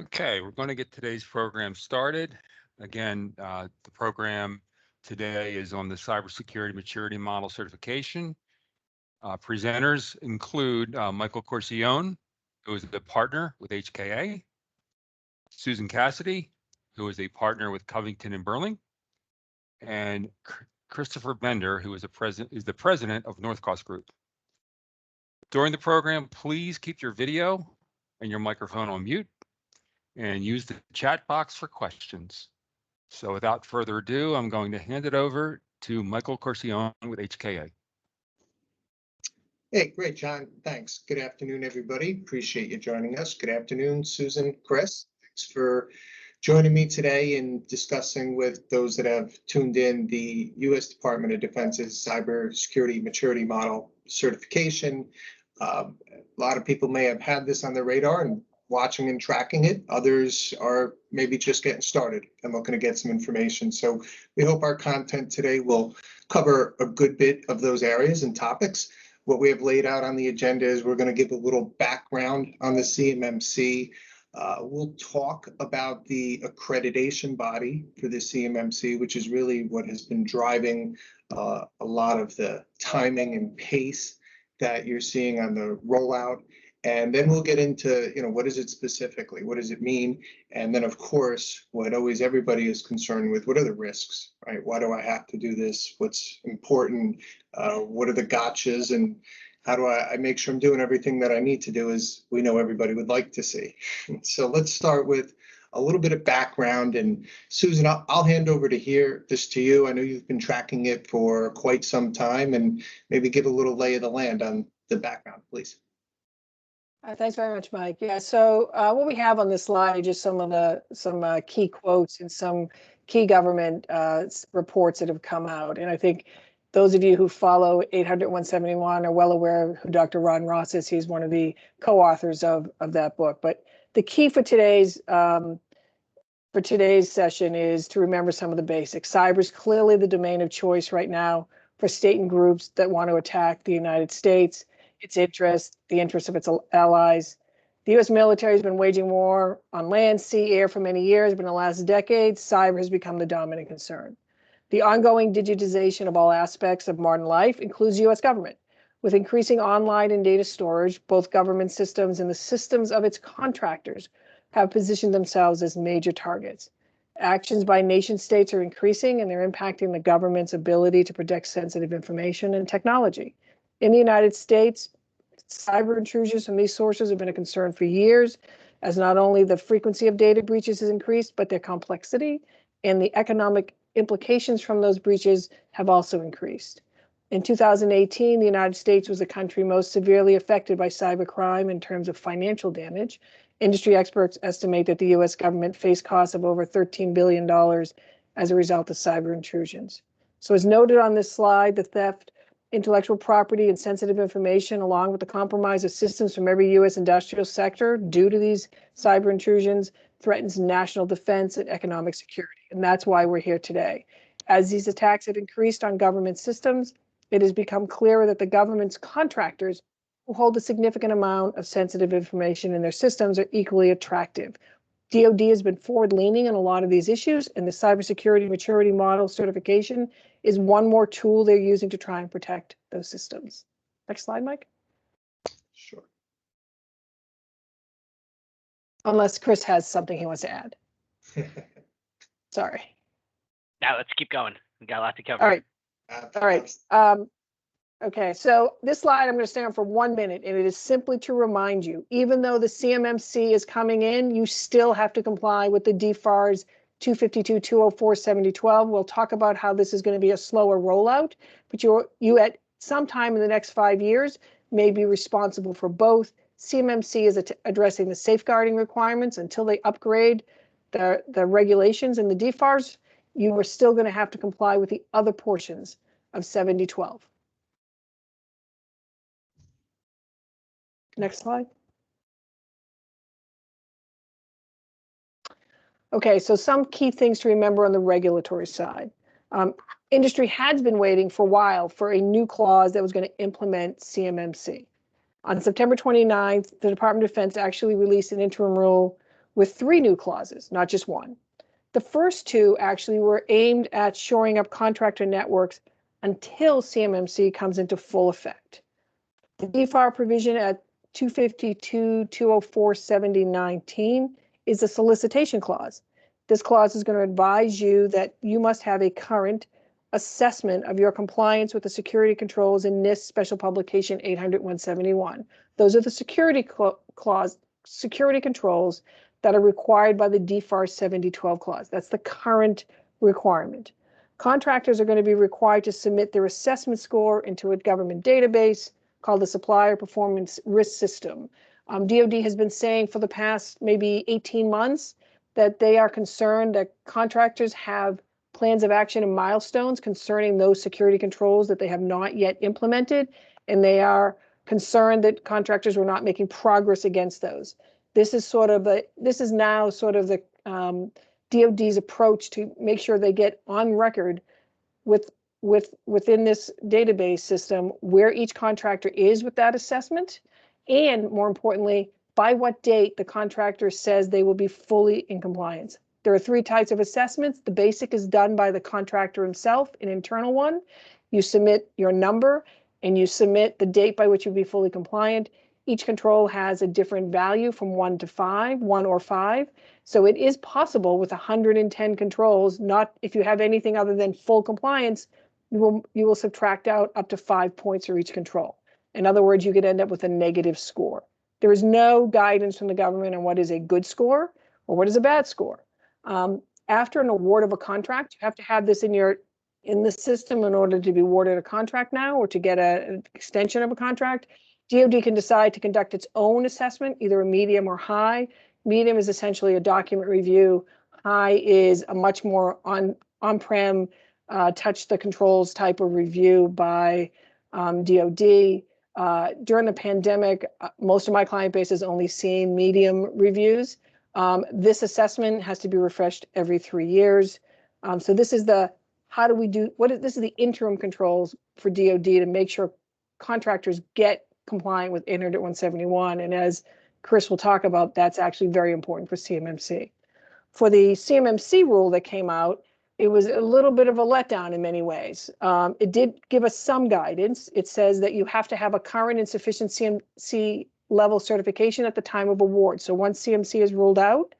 Okay, we're going to get today's program started. Again, the program today is on the Cybersecurity Maturity Model Certification. Presenters include Michael Corcione, who is a partner with HKA, Susan Cassidy, who is a partner with Covington and Burling, and Christopher Bender, who is the president of North Coast Group. During the program, please keep your video and your microphone on mute and use the chat box for questions. So without further ado, I'm going to hand it over to Michael Corcione with HKA. Hey, great, John. Thanks. Good afternoon, everybody. Appreciate you joining us. Good afternoon, Susan, Chris. Thanks for joining me today and discussing with those that have tuned in the U.S. Department of Defense's Cybersecurity Maturity Model Certification. A lot of people may have had this on their radar and watching and tracking it. Others are maybe just getting started and looking to get some information. So we hope our content today will cover a good bit of those areas and topics. What we have laid out on the agenda is we're going to give a little background on the CMMC. We'll talk about the accreditation body for the CMMC, which is really what has been driving a lot of the timing and pace that you're seeing on the rollout. And then we'll get into, what is it specifically? What does it mean? And then, of course, what always everybody is concerned with, what are the risks, right? Why do I have to do this? What's important? What are the gotchas? And how do I make sure I'm doing everything that I need to do, as we know everybody would like to see. So let's start with a little bit of background. And Susan, I'll hand over this to you. I know you've been tracking it for quite some time, and maybe give a little lay of the land on the background, please. Thanks very much, Mike. Yeah, so what we have on this slide are just some key quotes and some key government reports that have come out. And I think those of you who follow 800-171 are well aware of who Dr. Ron Ross is. He's one of the co-authors of that book. But the key for today's session is to remember some of the basics. Cyber is clearly the domain of choice right now for state and groups that want to attack the United States, its interests, the interests of its allies. The U.S. military has been waging war on land, sea, air for many years, but in the last decade, cyber has become the dominant concern. The ongoing digitization of all aspects of modern life includes U.S. government. With increasing online and data storage, both government systems and the systems of its contractors have positioned themselves as major targets. Actions by nation states are increasing, and they're impacting the government's ability to protect sensitive information and technology. In the United States, cyber intrusions from these sources have been a concern for years, as not only the frequency of data breaches has increased, but their complexity and the economic implications from those breaches have also increased. In 2018, the United States was the country most severely affected by cybercrime in terms of financial damage. Industry experts estimate that the U.S. government faced costs of over $13 billion as a result of cyber intrusions. So as noted on this slide, the theft, intellectual property, and sensitive information, along with the compromise of systems from every U.S. industrial sector due to these cyber intrusions, threatens national defense and economic security. And that's why we're here today. As these attacks have increased on government systems, it has become clearer that the government's contractors, who hold a significant amount of sensitive information in their systems, are equally attractive. DoD has been forward-leaning on a lot of these issues, and the Cybersecurity Maturity Model Certification is one more tool they're using to try and protect those systems. Next slide, Mike. Sure. Unless Chris has something he wants to add. Sorry. Now let's keep going. We got a lot to cover. All right. All right. Okay, so this slide I'm going to stay on for 1 minute, and it is simply to remind you, even though the CMMC is coming in, you still have to comply with the DFARS 252, 204, 7012. We'll talk about how this is going to be a slower rollout, but you at some time in the next 5 years may be responsible for both. CMMC is addressing the safeguarding requirements. Until they upgrade the regulations in the DFARS, you are still going to have to comply with the other portions of 7012. Next slide. Okay, so some key things to remember on the regulatory side. Industry has been waiting for a while for a new clause that was going to implement CMMC. On September 29th, the Department of Defense actually released an interim rule with 3 new clauses, not just one. The first 2 actually were aimed at shoring up contractor networks until CMMC comes into full effect. The DFAR provision at 252-204-7019 is a solicitation clause. This clause is going to advise you that you must have a current assessment of your compliance with the security controls in NIST Special Publication 800-171. Those are the security controls that are required by the DFAR 7012 clause. That's the current requirement. Contractors are going to be required to submit their assessment score into a government database called the Supplier Performance Risk System. DoD has been saying for the past maybe 18 months that they are concerned that contractors have plans of action and milestones concerning those security controls that they have not yet implemented, and they are concerned that contractors were not making progress against those. This is now sort of the DoD's approach to make sure they get on record within this database system where each contractor is with that assessment, and more importantly, by what date the contractor says they will be fully in compliance. There are 3 types of assessments. The basic is done by the contractor himself, an internal one. You submit your number and you submit the date by which you'll be fully compliant. Each control has a different value from 1 to 5, 1 or 5. So it is possible with 110 controls, not if you have anything other than full compliance, you will subtract out up to 5 points for each control. In other words, you could end up with a negative score. There is no guidance from the government on what is a good score or what is a bad score. After an award of a contract, you have to have this in the system in order to be awarded a contract now or to get an extension of a contract. DoD can decide to conduct its own assessment, either a medium or high. Medium is essentially a document review. High is a much more on-prem, touch the controls type of review by DoD. During the pandemic, most of my client base has only seen medium reviews. This assessment has to be refreshed every 3 years. So this is the this is the interim controls for DoD to make sure contractors get compliant with 800-171. And as Chris will talk about, that's actually very important for CMMC. For the CMMC rule that came out, it was a little bit of a letdown in many ways. It did give us some guidance. It says that you have to have a current and sufficient CMC level certification at the time of award. So once CMC is rolled out,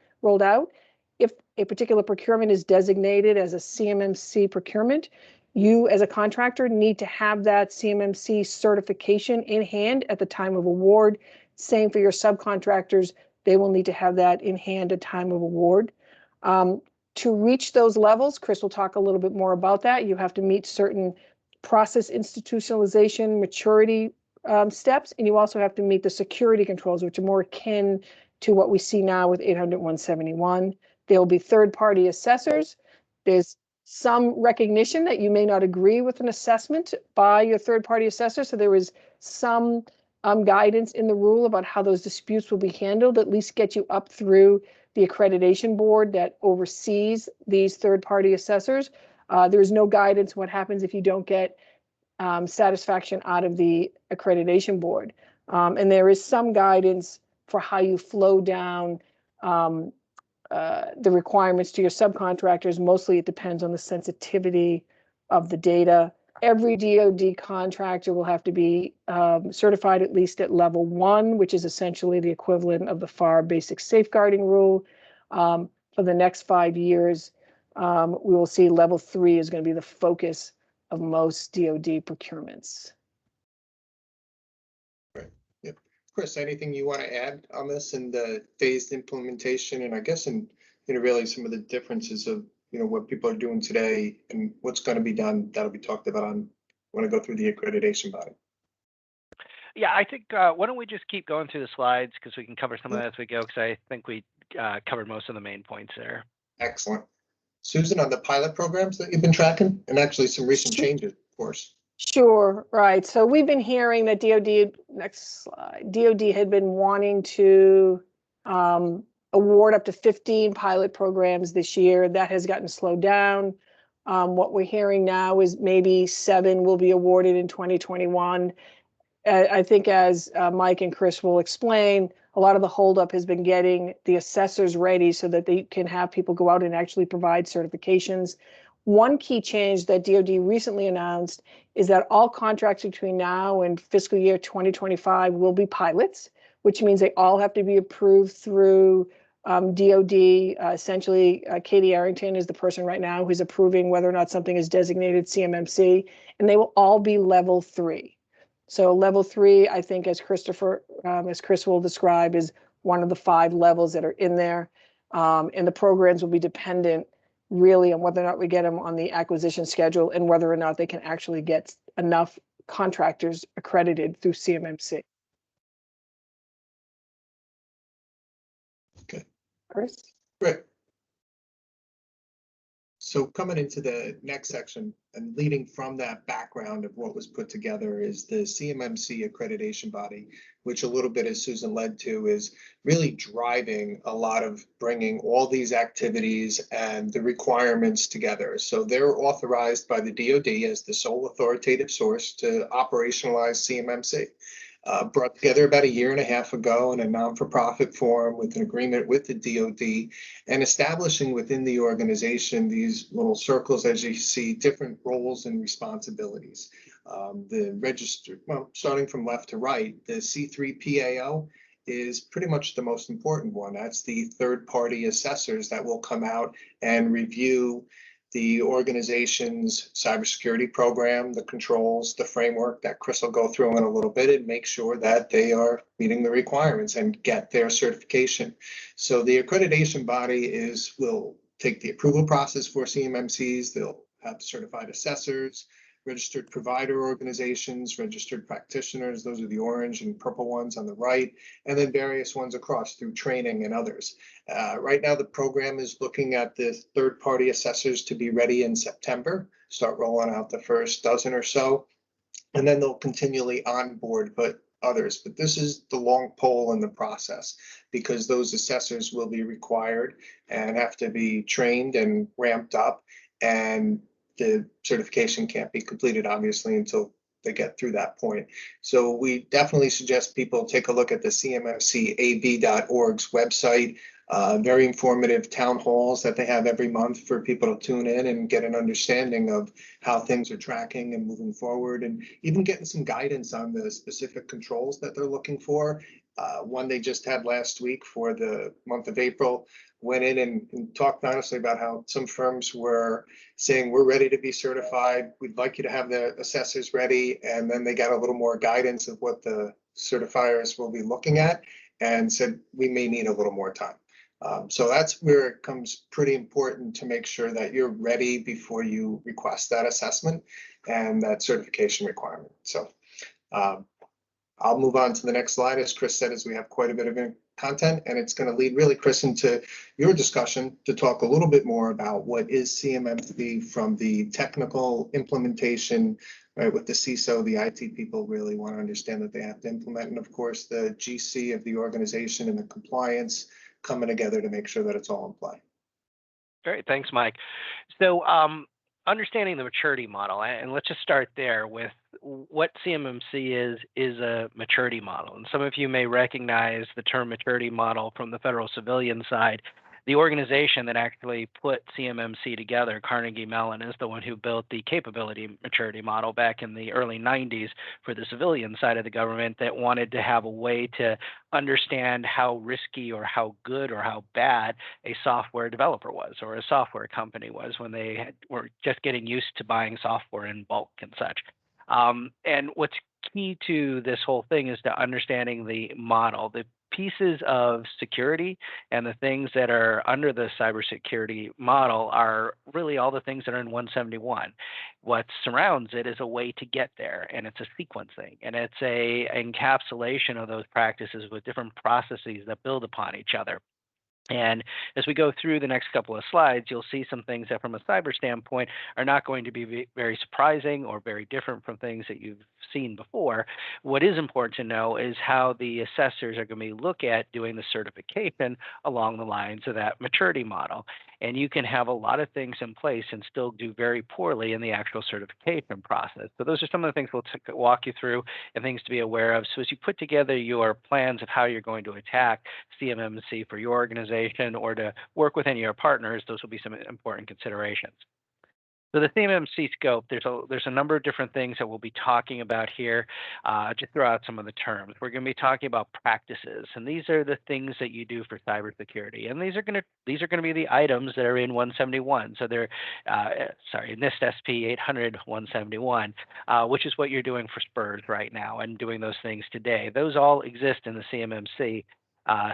if a particular procurement is designated as a CMMC procurement, you as a contractor need to have that CMMC certification in hand at the time of award. Same for your subcontractors. They will need to have that in hand at time of award. To reach those levels, Chris will talk a little bit more about that. You have to meet certain process institutionalization, maturity steps, and you also have to meet the security controls, which are more akin to what we see now with 800-171. There will be third-party assessors. There's some recognition that you may not agree with an assessment by your third-party assessor, so there is some guidance in the rule about how those disputes will be handled, at least get you up through the accreditation board that oversees these third-party assessors. There is no guidance what happens if you don't get satisfaction out of the accreditation board. And there is some guidance for how you flow down the requirements to your subcontractors. Mostly it depends on the sensitivity of the data. Every DoD contractor will have to be certified at least at level 1, which is essentially the equivalent of the FAR basic safeguarding rule. For the next 5 years, we will see level 3 is going to be the focus of most DoD procurements. Right. Yep. Chris, anything you want to add on this and the phased implementation, and I guess really some of the differences of what people are doing today and what's going to be done that'll be talked about on when I go through the accreditation body. Yeah, I think why don't we just keep going through the slides because we can cover some of that as we go, because I think we covered most of the main points there. Excellent. Susan, on the pilot programs that you've been tracking, and actually some recent changes, of course. Sure, right. So we've been hearing that next slide, DoD had been wanting to award up to 15 pilot programs this year. That has gotten slowed down. What we're hearing now is maybe 7 will be awarded in 2021. I think as Mike and Chris will explain, A lot of the holdup has been getting the assessors ready so that they can have people go out and actually provide certifications. One key change that DoD recently announced is that all contracts between now and fiscal year 2025 will be pilots, which means they all have to be approved through DoD. Essentially, Katie Arrington is the person right now who's approving whether or not something is designated CMMC, and they will all be level 3. So level 3, I think, as Chris will describe, is one of the 5 levels that are in there. And the programs will be dependent really on whether or not we get them on the acquisition schedule and whether or not they can actually get enough contractors accredited through CMMC. Okay. Chris? Great. So coming into the next section and leading from that background of what was put together is the CMMC accreditation body, which a little bit, as Susan led to, is really driving a lot of bringing all these activities and the requirements together. So they're authorized by the DoD as the sole authoritative source to operationalize CMMC. Brought together about 1.5 years ago in a non-for-profit forum with an agreement with the DoD, and establishing within the organization these little circles, as you see, different roles and responsibilities. The registered, well, starting from left to right, the C3PAO is pretty much the most important one. That's the third-party assessors that will come out and review the organization's cybersecurity program, the controls, the framework that Chris will go through in a little bit, and make sure that they are meeting the requirements and get their certification. So the accreditation body will take the approval process for CMMCs. They'll have certified assessors, registered provider organizations, registered practitioners. Those are the orange and purple ones on the right, and then various ones across through training and others. Right now, the program is looking at the third-party assessors to be ready in September, start rolling out the first dozen or so, and then they'll continually onboard others. But this is the long pole in the process, because those assessors will be required and have to be trained and ramped up, and the certification can't be completed, obviously, until they get through that point. So we definitely suggest people take a look at the cmmcab.org's website. Very informative town halls that they have every month for people to tune in and get an understanding of how things are tracking and moving forward, and even getting some guidance on the specific controls that they're looking for. One they just had last week for the month of April went in and talked honestly about how some firms were saying, we're ready to be certified. We'd like you to have the assessors ready. And then they got a little more guidance of what the certifiers will be looking at and said, we may need a little more time. So that's where it comes pretty important to make sure that you're ready before you request that assessment and that certification requirement. So I'll move on to the next slide. As Chris said, as we have quite a bit of content, and it's going to lead really, Chris, into your discussion to talk a little bit more about what is CMMC from the technical implementation, right? With the CISO, the IT people really want to understand that they have to implement, and of course, the GC of the organization and the compliance coming together to make sure that it's all in play. Great, thanks, Mike. So understanding the maturity model, and let's just start there with what CMMC is a maturity model. And some of you may recognize the term maturity model from the federal civilian side. The organization that actually put CMMC together, Carnegie Mellon, is the one who built the capability maturity model back in the early 90s for the civilian side of the government that wanted to have a way to understand how risky or how good or how bad a software developer was or a software company was when they were just getting used to buying software in bulk and such. And what's key to this whole thing is to understanding the model, the pieces of security and the things that are under the cybersecurity model are really all the things that are in 171. What surrounds it is a way to get there, and it's a sequencing, and it's a encapsulation of those practices with different processes that build upon each other. And as we go through the next couple of slides, you'll see some things that from a cyber standpoint are not going to be very surprising or very different from things that you've seen before. What is important to know is how the assessors are going to look at doing the certification along the lines of that maturity model. And you can have a lot of things in place and still do very poorly in the actual certification process. So those are some of the things we'll walk you through and things to be aware of. So as you put together your plans of how you're going to attack CMMC for your organization or to work with any of your partners, those will be some important considerations. So the CMMC scope, there's a number of different things that we'll be talking about here. Just throw out some of the terms. We're going to be talking about practices, and these are the things that you do for cybersecurity. And these are going to be the items that are in 171. So they're NIST SP 800-171, which is what you're doing for SPRS right now and doing those things today. Those all exist in the CMMC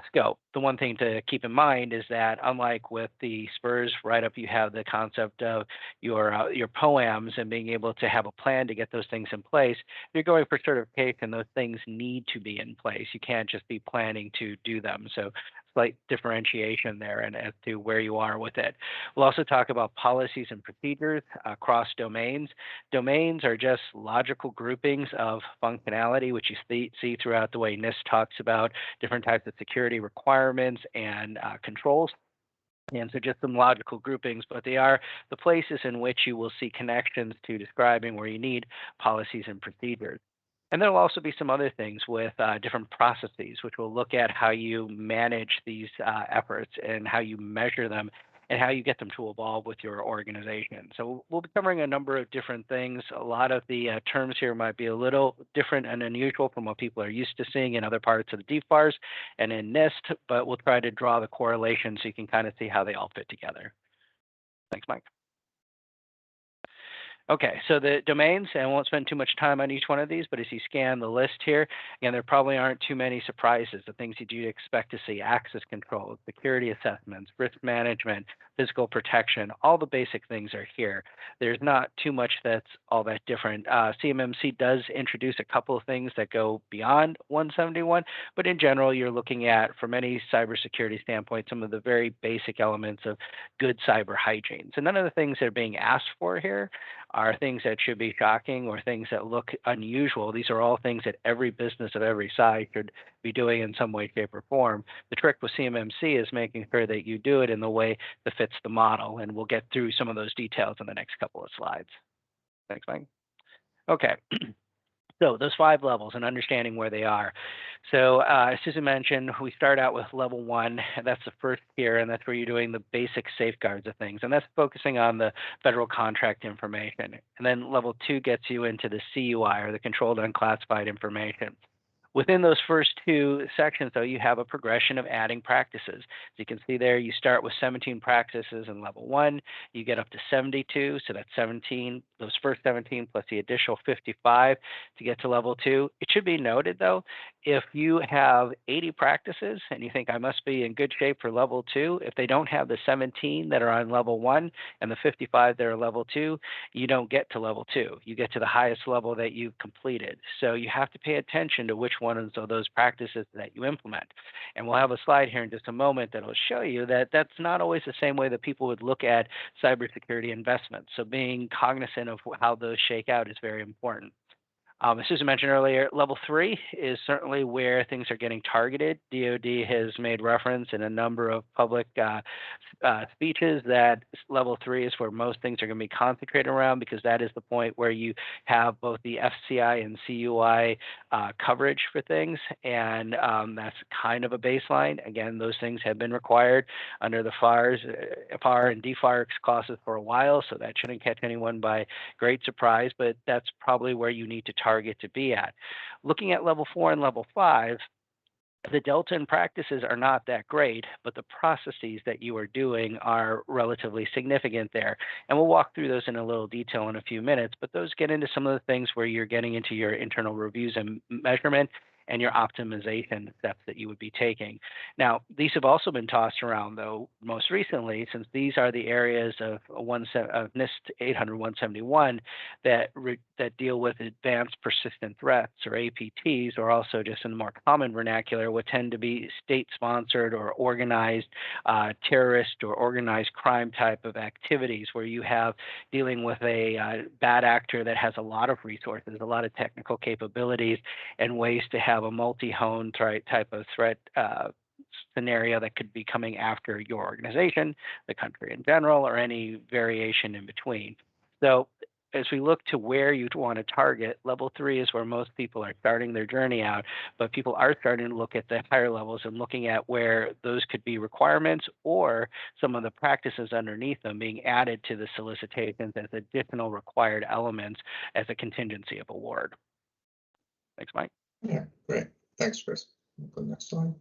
scope. The one thing to keep in mind is that unlike with the SPRS write-up, you have the concept of your POAMs and being able to have a plan to get those things in place. If you're going for certification, those things need to be in place. You can't just be planning to do them. So slight differentiation there and as to where you are with it. We'll also talk about policies and procedures across domains. Domains are just logical groupings of functionality, which you see throughout the way NIST talks about different types of security requirements and controls. And so just some logical groupings, but they are the places in which you will see connections to describing where you need policies and procedures. And there'll also be some other things with different processes, which will look at how you manage these efforts and how you measure them and how you get them to evolve with your organization. So we'll be covering a number of different things. A lot of the terms here might be a little different and unusual from what people are used to seeing in other parts of the DFARS and in NIST, but we'll try to draw the correlation so you can kind of see how they all fit together. Thanks, Mike. Okay, so the domains, and I won't spend too much time on each one of these, but as you scan the list here, again, there probably aren't too many surprises. The things you do expect to see: access control, security assessments, risk management, physical protection, all the basic things are here. There's not too much that's all that different. CMMC does introduce a couple of things that go beyond 171, but in general, you're looking at, from any cybersecurity standpoint, some of the very basic elements of good cyber hygiene. So none of the things that are being asked for here are things that should be shocking or things that look unusual. These are all things that every business of every size should be doing in some way, shape, or form. The trick with CMMC is making sure that you do it in the way that fits the model, and we'll get through some of those details in the next couple of slides. Thanks, Mike. Okay. So those 5 levels and understanding where they are. So as Susan mentioned, we start out with level 1. That's the first tier, and that's where you're doing the basic safeguards of things. And that's focusing on the federal contract information. And then level 2 gets you into the CUI, or the controlled unclassified information. Within those first 2 sections, though, you have a progression of adding practices. As you can see there, you start with 17 practices in level 1. You get up to 72, so that's 17, those first 17 plus the additional 55 to get to level 2. It should be noted, though, if you have 80 practices and you think I must be in good shape for level 2, if they don't have the 17 that are on level 1 and the 55 that are level 2, you don't get to level 2. You get to the highest level that you've completed. So you have to pay attention to which one of those practices that you implement. And we'll have a slide here in just a moment that will show you that that's not always the same way that people would look at cybersecurity investments. So being cognizant of how those shake out is very important. As Susan mentioned earlier, level 3 is certainly where things are getting targeted. DoD has made reference in a number of public speeches that level 3 is where most things are going to be concentrated around, because that is the point where you have both the FCI and CUI coverage for things, and that's kind of a baseline. Again, those things have been required under the FAR and DFAR clauses for a while, so that shouldn't catch anyone by great surprise, but that's probably where you need to target to be at. Looking at level 4 and level 5, the delta in practices are not that great, but the processes that you are doing are relatively significant there. And we'll walk through those in a little detail in a few minutes, but those get into some of the things where you're getting into your internal reviews and measurement and your optimization steps that you would be taking. Now, these have also been tossed around, though, most recently, since these are the areas of NIST 800-171 that deal with advanced persistent threats, or APTs, or also just in the more common vernacular, would tend to be state-sponsored or organized terrorist or organized crime type of activities, where you have dealing with a bad actor that has a lot of resources, a lot of technical capabilities, and ways to have a multi-hone type of threat scenario that could be coming after your organization, the country in general, or any variation in between. So as we look to where you want to target, level 3 is where most people are starting their journey out, but people are starting to look at the higher levels and looking at where those could be requirements or some of the practices underneath them being added to the solicitations as additional required elements as a contingency of award. Thanks, Mike. Yeah, great. Thanks, Chris. We'll go next slide.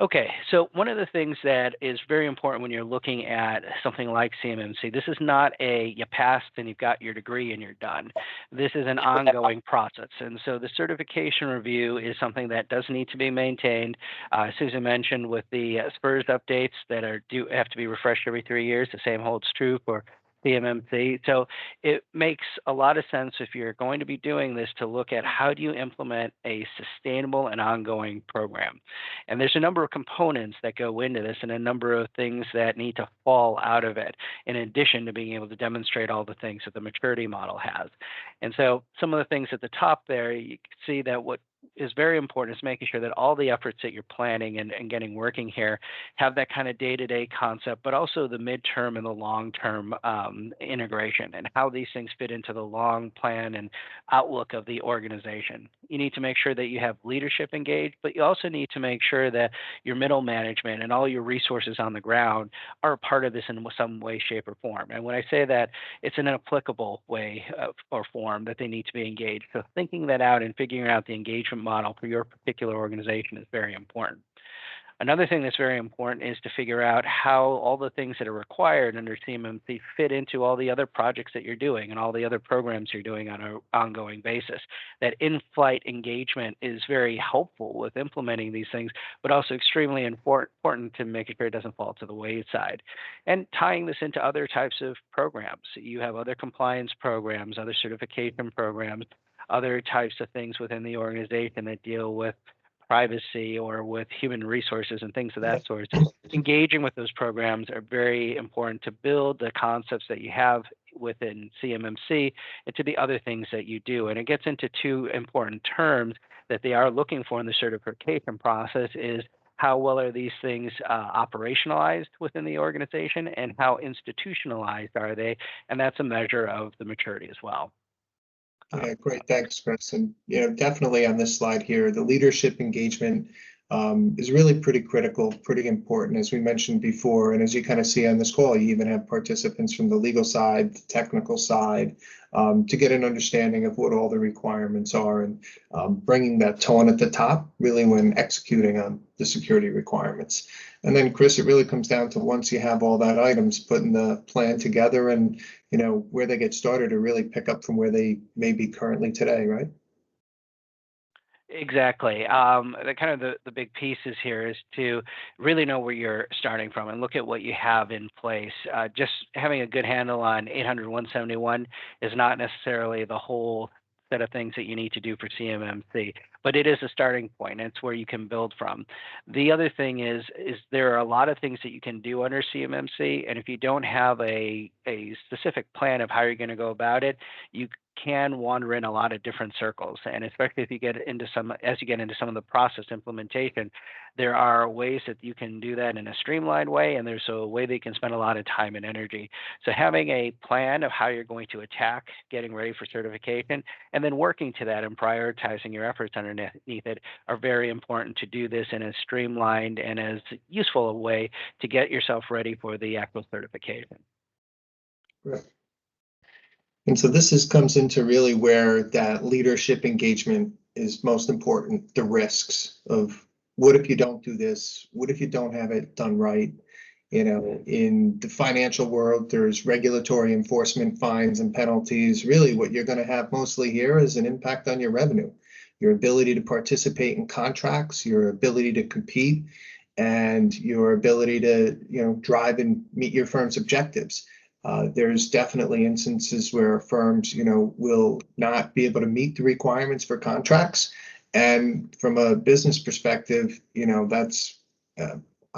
Okay, so one of the things that is very important when you're looking at something like CMMC, this is not a you passed and you've got your degree and you're done. This is an ongoing process. And so the certification review is something that does need to be maintained. Susan mentioned with the SPURS updates that have to be refreshed every 3 years. The same holds true for CMMC. So it makes a lot of sense if you're going to be doing this to look at how do you implement a sustainable and ongoing program. And there's a number of components that go into this and a number of things that need to fall out of it, in addition to being able to demonstrate all the things that the maturity model has. And so some of the things at the top there, you can see that what is very important is making sure that all the efforts that you're planning and getting working here have that kind of day-to-day concept, but also the midterm and the long-term integration and how these things fit into the long plan and outlook of the organization. You need to make sure that you have leadership engaged, but you also need to make sure that your middle management and all your resources on the ground are a part of this in some way, shape, or form. And when I say that, it's an applicable way or form that they need to be engaged. So thinking that out and figuring out the engagement model for your particular organization is very important. Another thing that's very important is to figure out how all the things that are required under CMMC fit into all the other projects that you're doing and all the other programs you're doing on an ongoing basis. That in-flight engagement is very helpful with implementing these things, but also extremely important to making sure it doesn't fall to the wayside. And tying this into other types of programs. You have other compliance programs, other certification programs, other types of things within the organization that deal with privacy or with human resources and things of that sort. Engaging with those programs are very important to build the concepts that you have within CMMC into the other things that you do. And it gets into two important terms that they are looking for in the certification process is how well are these things operationalized within the organization and how institutionalized are they? And that's a measure of the maturity as well. Yeah, great. Thanks, Chris. And definitely on this slide here, the leadership engagement is really pretty critical, pretty important, as we mentioned before. And as you kind of see on this call, you even have participants from the legal side, the technical side, to get an understanding of what all the requirements are and bringing that tone at the top, really when executing on the security requirements. And then, Chris, it really comes down to once you have all that items, putting the plan together and where they get started to really pick up from where they may be currently today, right? Exactly. The big pieces here is to really know where you're starting from and look at what you have in place. Just having a good handle on 800-171 is not necessarily the whole set of things that you need to do for CMMC, but it is a starting point. It's where you can build from. The other thing is there are a lot of things that you can do under CMMC, and if you don't have a specific plan of how you're going to go about it, you can wander in a lot of different circles. And especially if you get into some of the process implementation, there are ways that you can do that in a streamlined way, and there's a way that you can spend a lot of time and energy. So having a plan of how you're going to attack getting ready for certification, and then working to that and prioritizing your efforts underneath it are very important to do this in a streamlined and as useful a way to get yourself ready for the actual certification. Right. And so this comes into really where that leadership engagement is most important, the risks of what if you don't do this? What if you don't have it done right? In the financial world, there's regulatory enforcement, fines and penalties. Really what you're going to have mostly here is an impact on your revenue, your ability to participate in contracts, your ability to compete, and your ability to drive and meet your firm's objectives. There's definitely instances where firms, will not be able to meet the requirements for contracts. And from a business perspective, that's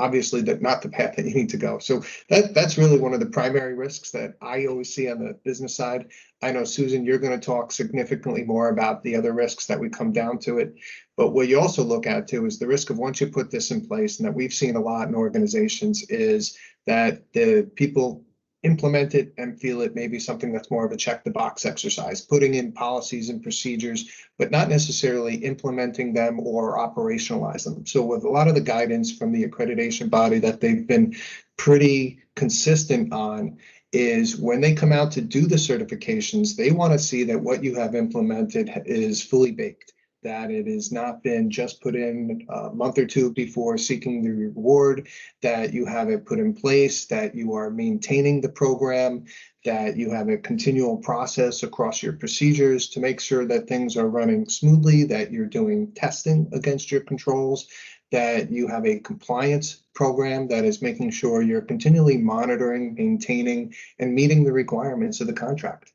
obviously not the path that you need to go. So that's really one of the primary risks that I always see on the business side. I know, Susan, you're going to talk significantly more about the other risks that we come down to it. But what you also look at too is the risk of once you put this in place, and that we've seen a lot in organizations, is that the people implement it and feel it may be something that's more of a check the box exercise, putting in policies and procedures, but not necessarily implementing them or operationalize them. So with a lot of the guidance from the accreditation body that they've been pretty consistent on is when they come out to do the certifications, they want to see that what you have implemented is fully baked, that it has not been just put in a month or two before seeking the reward, that you have it put in place, that you are maintaining the program, that you have a continual process across your procedures to make sure that things are running smoothly, that you're doing testing against your controls, that you have a compliance program that is making sure you're continually monitoring, maintaining, and meeting the requirements of the contract.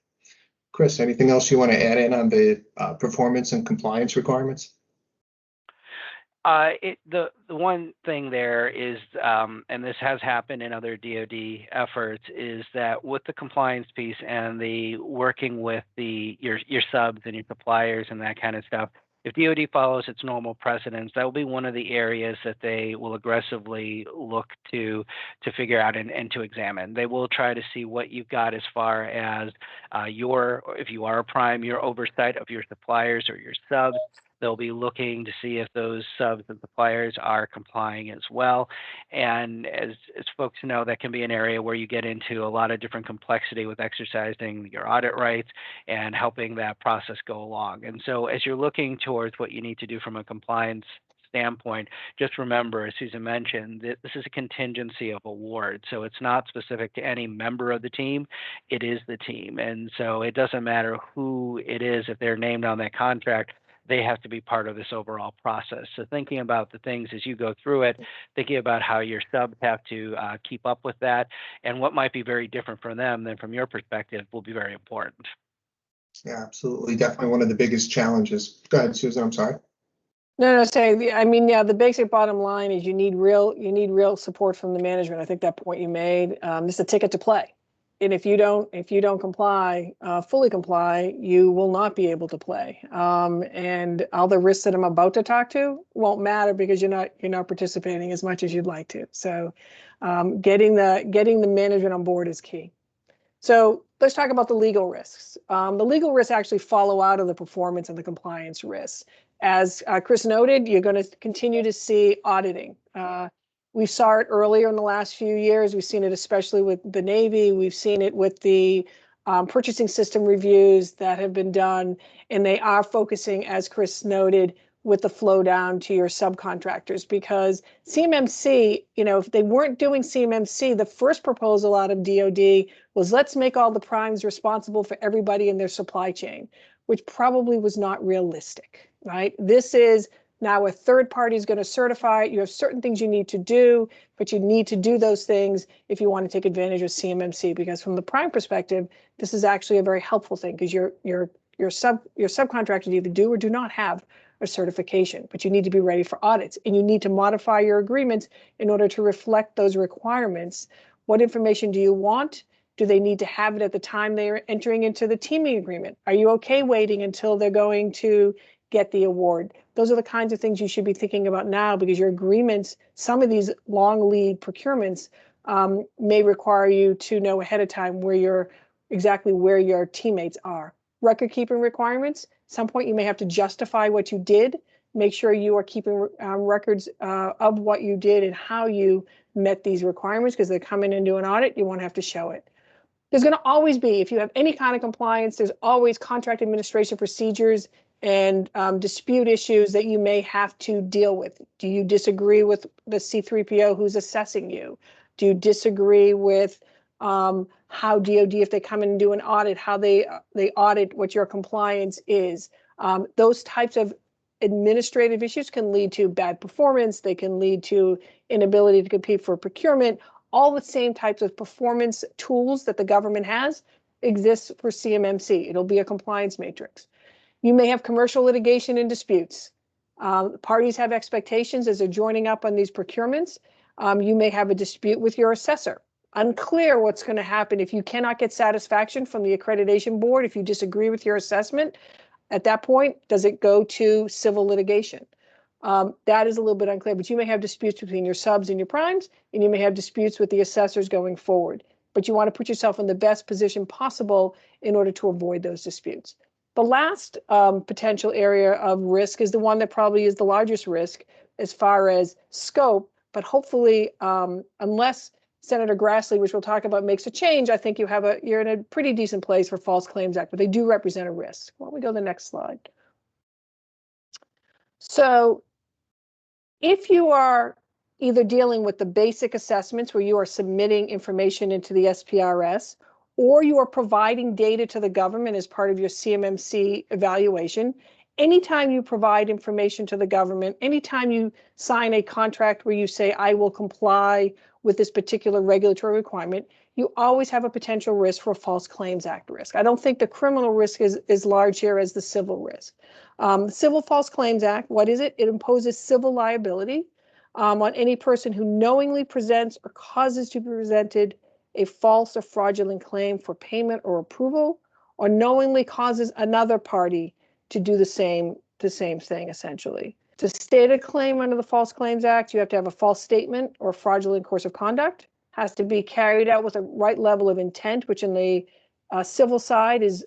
Chris, anything else you want to add in on the performance and compliance requirements? The one thing there is, and this has happened in other DoD efforts, is that with the compliance piece and the working with your subs and your suppliers and that kind of stuff, if DoD follows its normal precedents, that will be one of the areas that they will aggressively look to figure out and to examine. They will try to see what you've got as far as if you are a prime, your oversight of your suppliers or your subs. They'll be looking to see if those subs and suppliers are complying as well. And as folks know, that can be an area where you get into a lot of different complexity with exercising your audit rights and helping that process go along. And so as you're looking towards what you need to do from a compliance standpoint, just remember, as Susan mentioned, that this is a contingency of award. So it's not specific to any member of the team, it is the team. And so it doesn't matter who it is, if they're named on that contract, they have to be part of this overall process. So thinking about the things as you go through it, thinking about how your subs have to keep up with that, and what might be very different from them than from your perspective will be very important. Yeah, absolutely. Definitely one of the biggest challenges. Go ahead, Susan. I'm sorry. No, I mean, yeah, the basic bottom line is you need real support from the management. I think that point you made, this is a ticket to play. And if you don't comply, fully comply, you will not be able to play. And all the risks that I'm about to talk to won't matter because you're not participating as much as you'd like to. So, getting the management on board is key. So let's talk about the legal risks. The legal risks actually follow out of the performance and the compliance risks. As Chris noted, you're going to continue to see auditing. We saw it earlier in the last few years. We've seen it especially with the Navy. We've seen it with the purchasing system reviews that have been done, and they are focusing, as Chris noted, with the flow down to your subcontractors, because CMMC, if they weren't doing CMMC, the first proposal out of DoD was let's make all the primes responsible for everybody in their supply chain, which probably was not realistic, right? This is now a third party is going to certify. You have certain things you need to do, but you need to do those things if you want to take advantage of CMMC, because from the prime perspective, this is actually a very helpful thing because your subcontractors either do or do not have a certification, but you need to be ready for audits and you need to modify your agreements in order to reflect those requirements. What information do you want? Do they need to have it at the time they are entering into the teaming agreement? Are you okay waiting until they're going to get the award? Those are the kinds of things you should be thinking about now, because your agreements, some of these long lead procurements may require you to know ahead of time exactly where your teammates are. Record keeping requirements, some point you may have to justify what you did. Make sure you are keeping records of what you did and how you met these requirements, because they come in and do an audit, you won't have to show it. There's going to always be, if you have any kind of compliance, there's always contract administration procedures and dispute issues that you may have to deal with. Do you disagree with the C3PO who's assessing you? Do you disagree with how DoD, if they come in and do an audit, how they audit what your compliance is? Those types of administrative issues can lead to bad performance. They can lead to inability to compete for procurement. All the same types of performance tools that the government has exists for CMMC. It'll be a compliance matrix. You may have commercial litigation and disputes. Parties have expectations as they're joining up on these procurements. You may have a dispute with your assessor. Unclear what's going to happen if you cannot get satisfaction from the accreditation board, if you disagree with your assessment. At that point, does it go to civil litigation? That is a little bit unclear, but you may have disputes between your subs and your primes, and you may have disputes with the assessors going forward. But you want to put yourself in the best position possible in order to avoid those disputes. The last potential area of risk is the one that probably is the largest risk as far as scope, but hopefully, unless Senator Grassley, which we'll talk about, makes a change, I think you're in a pretty decent place for False Claims Act, but they do represent a risk. Why don't we go to the next slide? So if you are either dealing with the basic assessments where you are submitting information into the SPRS, or you are providing data to the government as part of your CMMC evaluation, anytime you provide information to the government, anytime you sign a contract where you say, I will comply with this particular regulatory requirement, you always have a potential risk for a False Claims Act risk. I don't think the criminal risk is large here as the civil risk. The Civil False Claims Act, what is it? It imposes civil liability on any person who knowingly presents or causes to be presented a false or fraudulent claim for payment or approval, or knowingly causes another party to do the same thing, essentially. To state a claim under the False Claims Act, you have to have a false statement or fraudulent course of conduct. Has to be carried out with a right level of intent, which in the civil side is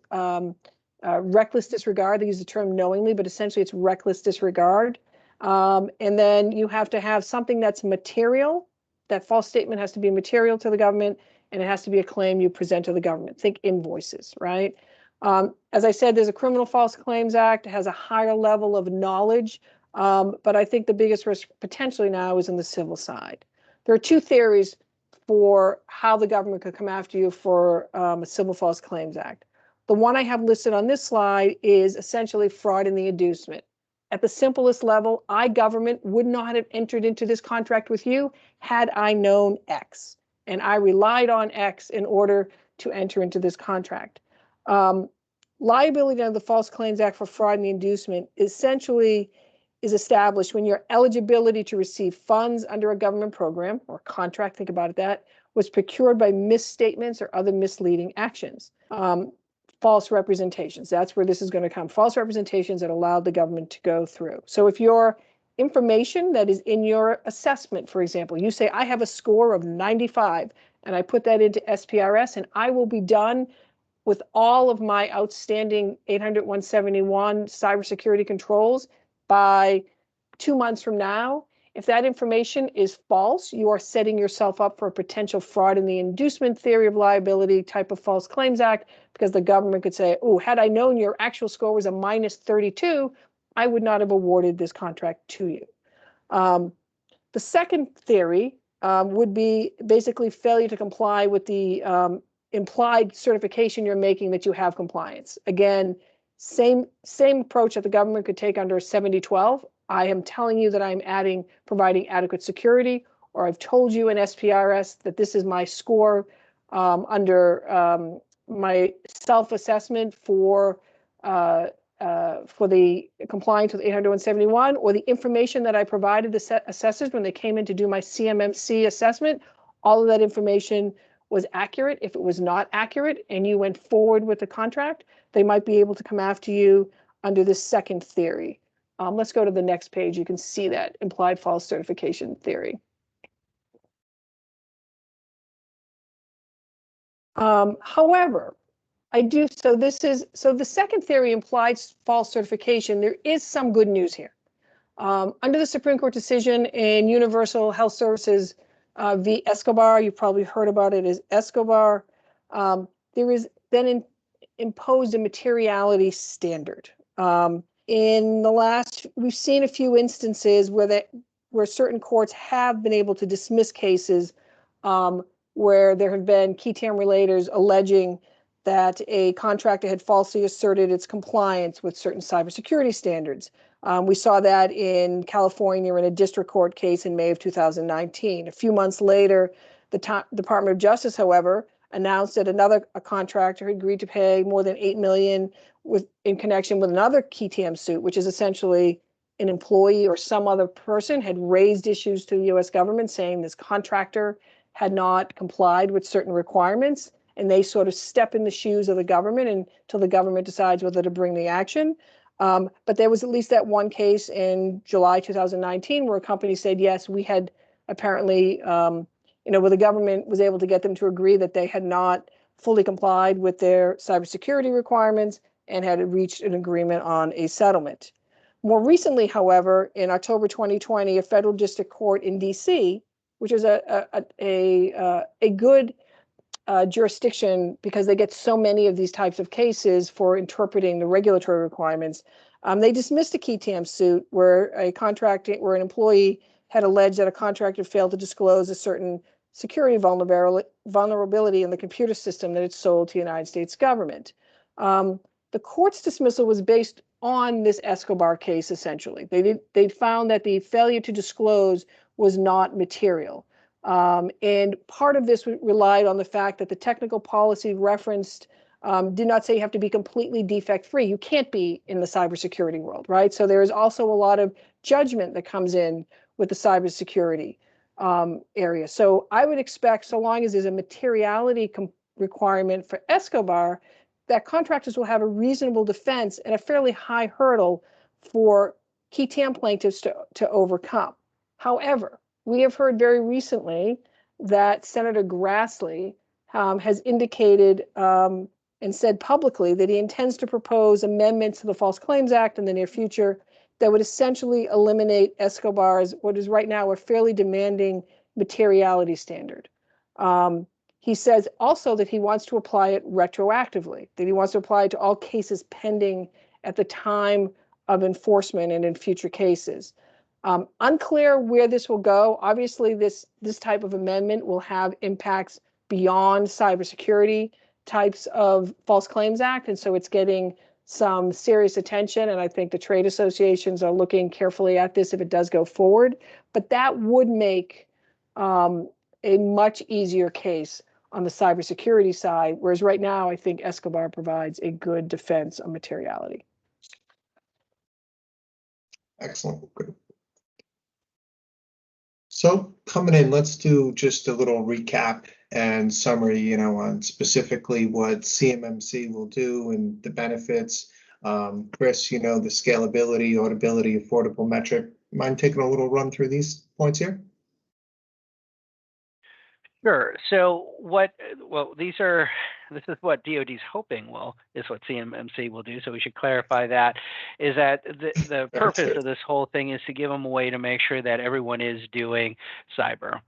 reckless disregard. They use the term knowingly, but essentially it's reckless disregard. And then you have to have something that's material. That false statement has to be material to the government, and it has to be a claim you present to the government. Think invoices, right? As I said, there's a Criminal False Claims Act. It has a higher level of knowledge, but I think the biggest risk potentially now is in the civil side. There are two theories for how the government could come after you for a Civil False Claims Act. The one I have listed on this slide is essentially fraud in the inducement. At the simplest level, I, government, would not have entered into this contract with you had I known X, and I relied on X in order to enter into this contract. Liability under the False Claims Act for fraud and the inducement essentially is established when your eligibility to receive funds under a government program or contract, think about that, was procured by misstatements or other misleading actions. False representations, that's where this is going to come. False representations that allowed the government to go through. So if your information that is in your assessment, for example, you say, I have a score of 95, and I put that into SPRS, and I will be done with all of my outstanding 800-171 cybersecurity controls by 2 months from now. If that information is false, you are setting yourself up for a potential fraud in the inducement theory of liability type of False Claims Act, because the government could say, oh, had I known your actual score was a minus 32, I would not have awarded this contract to you. The second theory would be basically failure to comply with the implied certification you're making that you have compliance. Again, same approach that the government could take under 7012. I am telling you that I'm providing adequate security, or I've told you in SPRS that this is my score under my self-assessment for the compliance with 800-171, or the information that I provided the assessors when they came in to do my CMMC assessment. All of that information was accurate. If it was not accurate and you went forward with the contract, they might be able to come after you under this second theory. Let's go to the next page. You can see that implied false certification theory. However, so the second theory implies false certification. There is some good news here. Under the Supreme Court decision in Universal Health Services v. Escobar, you've probably heard about it as Escobar, there is then imposed a materiality standard. In the last, we've seen a few instances where certain courts have been able to dismiss cases where there have been qui tam relators alleging that a contractor had falsely asserted its compliance with certain cybersecurity standards. We saw that in California in a district court case in May of 2019. A few months later, the Department of Justice, however, announced that a contractor had agreed to pay more than $8 million in connection with another qui tam suit, which is essentially an employee or some other person had raised issues to the US government saying this contractor had not complied with certain requirements, and they sort of step in the shoes of the government until the government decides whether to bring the action. But there was at least that one case in July 2019 where a company said, yes, we had apparently, where the government was able to get them to agree that they had not fully complied with their cybersecurity requirements and had reached an agreement on a settlement. More recently, however, in October 2020, a federal district court in DC, which is a good jurisdiction because they get so many of these types of cases for interpreting the regulatory requirements. They dismissed a key TAM suit where an employee had alleged that a contractor failed to disclose a certain security vulnerability in the computer system that it sold to the United States government. The court's dismissal was based on this Escobar case, essentially. They found that the failure to disclose was not material. And part of this relied on the fact that the technical policy referenced did not say you have to be completely defect-free. You can't be in the cybersecurity world, right? So there is also a lot of judgment that comes in with the cybersecurity area. So I would expect, so long as there's a materiality requirement for Escobar, that contractors will have a reasonable defense and a fairly high hurdle for key TAM plaintiffs to overcome. However, we have heard very recently that Senator Grassley has indicated and said publicly that he intends to propose amendments to the False Claims Act in the near future that would essentially eliminate Escobar's, what is right now a fairly demanding materiality standard. He says also that he wants to apply it retroactively, that he wants to apply it to all cases pending at the time of enforcement and in future cases. Unclear where this will go. Obviously, this type of amendment will have impacts beyond cybersecurity types of False Claims Act, and so it's getting some serious attention, and I think the trade associations are looking carefully at this if it does go forward. But that would make a much easier case on the cybersecurity side, whereas right now I think Escobar provides a good defense of materiality. Excellent. Good. So coming in, let's do just a little recap and summary, on specifically what CMMC will do and the benefits. Chris, the scalability, audibility, affordable metric. Mind taking a little run through these points here? Sure. So this is what DoD's hoping is what CMMC will do. So we should clarify that, is that the purpose of this whole thing is to give them a way to make sure that everyone is doing cyber.